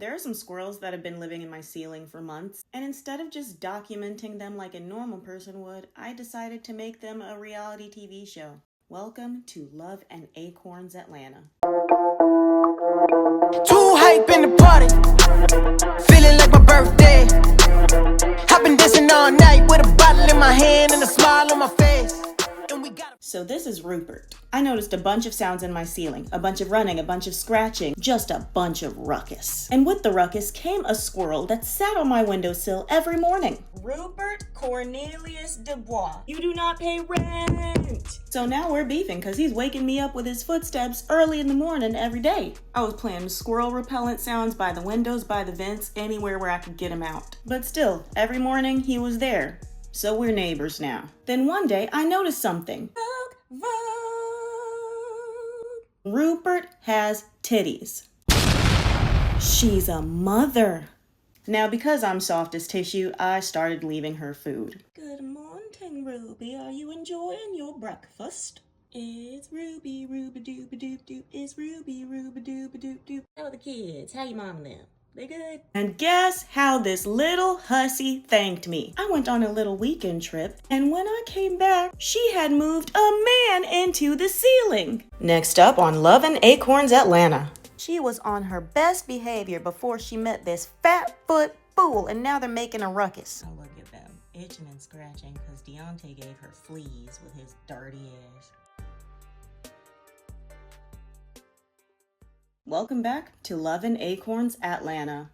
There are some squirrels that have been living in my ceiling for months, and instead of just documenting them like a normal person would, I decided to make them a reality TV show. Welcome to Love and Acorns Atlanta. Too hype in the party, feeling like my birthday. I've been dancing all night with a bottle in my hand and a smile on my face. So this is Rupert. I noticed a bunch of sounds in my ceiling, a bunch of running, a bunch of scratching, just a bunch of ruckus. And with the ruckus came a squirrel that sat on my windowsill every morning. Rupert Cornelius Dubois, you do not pay rent. So now we're beefing because he's waking me up with his footsteps early in the morning every day. I was playing squirrel repellent sounds by the windows, by the vents, anywhere where I could get him out. But still, every morning he was there. So we're neighbors now. Then one day I noticed something. Vogue. Rupert has titties. She's a mother. Now because I'm soft as tissue, I started leaving her food. Good morning, Ruby. Are you enjoying your breakfast? It's Ruby, Ruby doop doop doop. It's Ruby, Ruby doop doop doop. How are the kids? How you mom and them? They good? And guess how this little hussy thanked me. I went on a little weekend trip, and when I came back, she had moved a man into the ceiling. Next up on Love and Acorns Atlanta. She was on her best behavior before she met this fat foot fool, and now they're making a ruckus. Oh, look at them, itching and scratching because Deontay gave her fleas with his dirty ass. Welcome back to Love and Acorns Atlanta.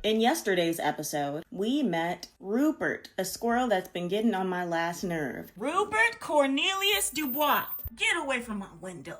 In yesterday's episode, we met Rupert, a squirrel that's been getting on my last nerve. Rupert Cornelius Dubois, get away from my window.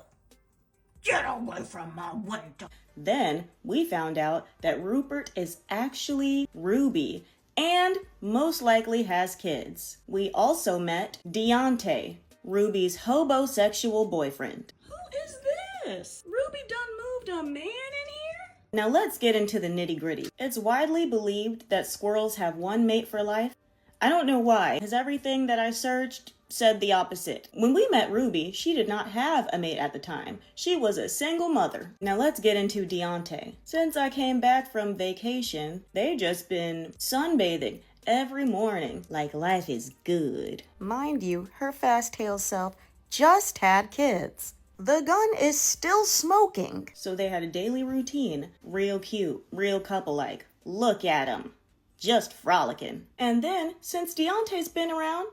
Get away from my window. Then we found out that Rupert is actually Ruby, and most likely has kids. We also met Deontay, Ruby's hobosexual boyfriend. Who is this? Ruby done moved a man in here? Now let's get into the nitty-gritty. It's widely believed that squirrels have one mate for life. I don't know why, because everything that I searched said the opposite. When we met Ruby, she did not have a mate at the time. She was a single mother. Now let's get into Deontay. Since I came back from vacation, they just been sunbathing every morning like life is good. Mind you, her fast-tailed self just had kids. The gun is still smoking. So they had a daily routine. Real cute, real couple-like. Look at them. Just frolicking. And then, since Deontay's been around,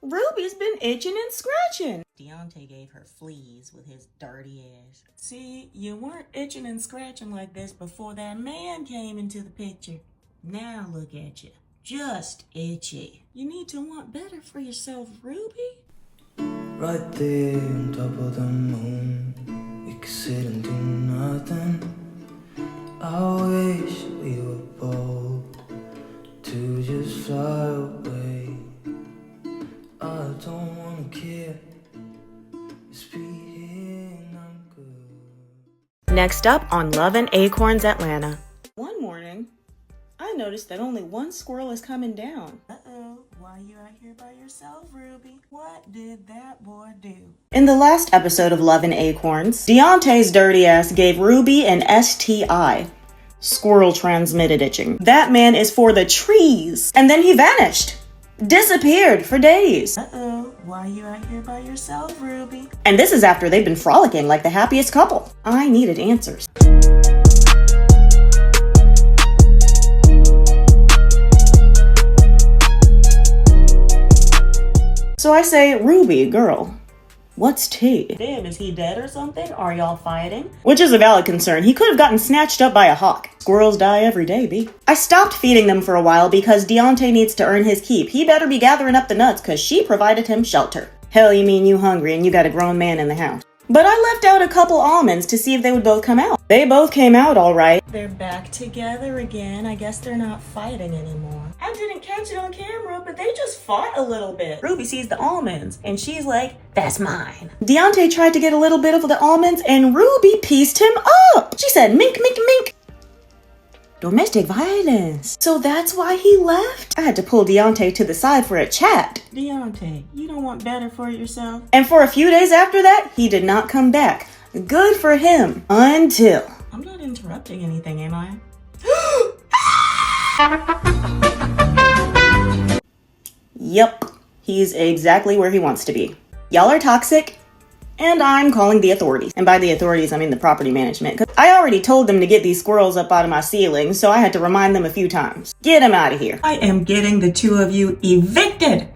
Ruby's been itching and scratching. Deontay gave her fleas with his dirty ass. See, you weren't itching and scratching like this before that man came into the picture. Now look at you. Just itchy. You need to want better for yourself, Ruby. Right there on top of the moon, we could sit and do nothing. I wish we were bold to just fly away. I don't wanna care. Just be here and I'm good. Next up on Love and Acorns Atlanta. One morning, I noticed that only one squirrel is coming down. Uh-oh, why you out here by yourself, Ruby? What did that boy do? In the last episode of Love and Acorns, Deontay's dirty ass gave Ruby an STI. Squirrel transmitted itching. That man is for the trees. And then he vanished. Disappeared for days. Uh-oh, why you out here by yourself, Ruby? And this is after they've been frolicking like the happiest couple. I needed answers. So I say, Ruby, girl, what's tea? Damn, is he dead or something? Are y'all fighting? Which is a valid concern. He could have gotten snatched up by a hawk. Squirrels die every day, B. I stopped feeding them for a while because Deontay needs to earn his keep. He better be gathering up the nuts because she provided him shelter. Hell, you mean you hungry and you got a grown man in the house. But I left out a couple almonds to see if they would both come out. They both came out all right. They're back together again. I guess they're not fighting anymore. I didn't catch it on camera, but they just fought a little bit. Ruby sees the almonds, and she's like, that's mine. Deontay tried to get a little bit of the almonds, and Ruby pieced him up. She said, mink, mink, mink. Domestic violence. So that's why he left? I had to pull Deontay to the side for a chat. Deontay, you don't want better for yourself? And for a few days after that, he did not come back. Good for him. Until... I'm not interrupting anything, am I? Yep. He's exactly where he wants to be. Y'all are toxic. And I'm calling the authorities. And by the authorities, I mean the property management. 'Cause I already told them to get these squirrels up out of my ceiling, so I had to remind them a few times. Get them out of here. I am getting the two of you evicted.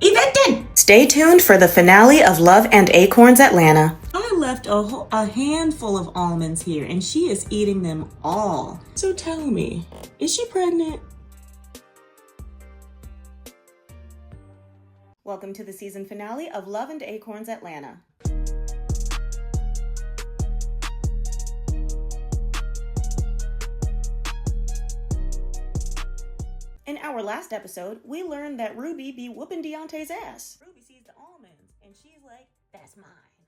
Evicted! Stay tuned for the finale of Love and Acorns Atlanta. I left a handful of almonds here, and she is eating them all. So tell me, is she pregnant? Welcome to the season finale of Love and Acorns Atlanta. In our last episode, we learned that Ruby be whooping Deontay's ass. Ruby sees the almonds, and she's like, that's mine.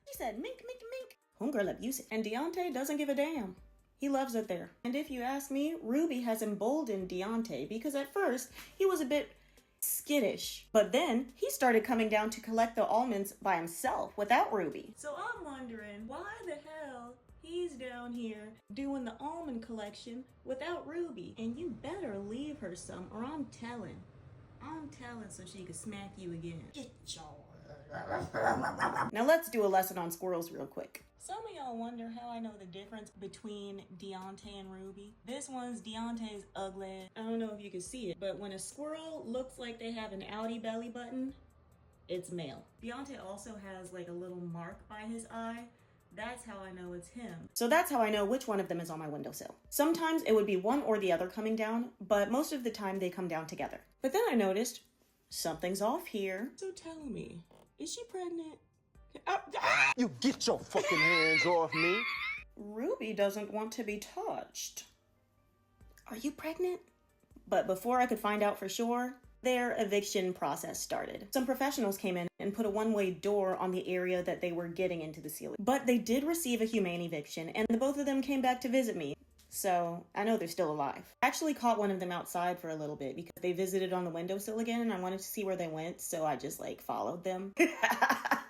She said, mink, mink, mink. Homegirl abusive. And Deontay doesn't give a damn. He loves it there. And if you ask me, Ruby has emboldened Deontay because at first, he was a bit skittish. But then, he started coming down to collect the almonds by himself without Ruby. So I'm wondering, why the hell he's down here doing the almond collection without Ruby? And you better leave her some or I'm telling so she can smack you again. Get your... Now let's do a lesson on squirrels real quick. Some of y'all wonder how I know the difference between Deontay and Ruby. This one's Deontay's ugly. I don't know if you can see it, but when a squirrel looks like they have an outie belly button, it's male. Deontay also has like a little mark by his eye. That's how I know it's him. So that's how I know which one of them is on my windowsill. Sometimes it would be one or the other coming down, but most of the time they come down together. But then I noticed something's off here. So tell me, is she pregnant? You get your fucking hands off me. Ruby doesn't want to be touched. Are you pregnant? But before I could find out for sure, their eviction process started. Some professionals came in and put a one-way door on the area that they were getting into the ceiling. But they did receive a humane eviction, and the both of them came back to visit me. So I know they're still alive. I actually caught one of them outside for a little bit because they visited on the windowsill again and I wanted to see where they went, so I just followed them.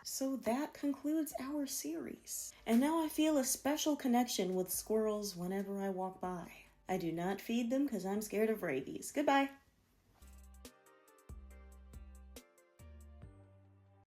So that concludes our series. And now I feel a special connection with squirrels whenever I walk by. I do not feed them because I'm scared of rabies. Goodbye.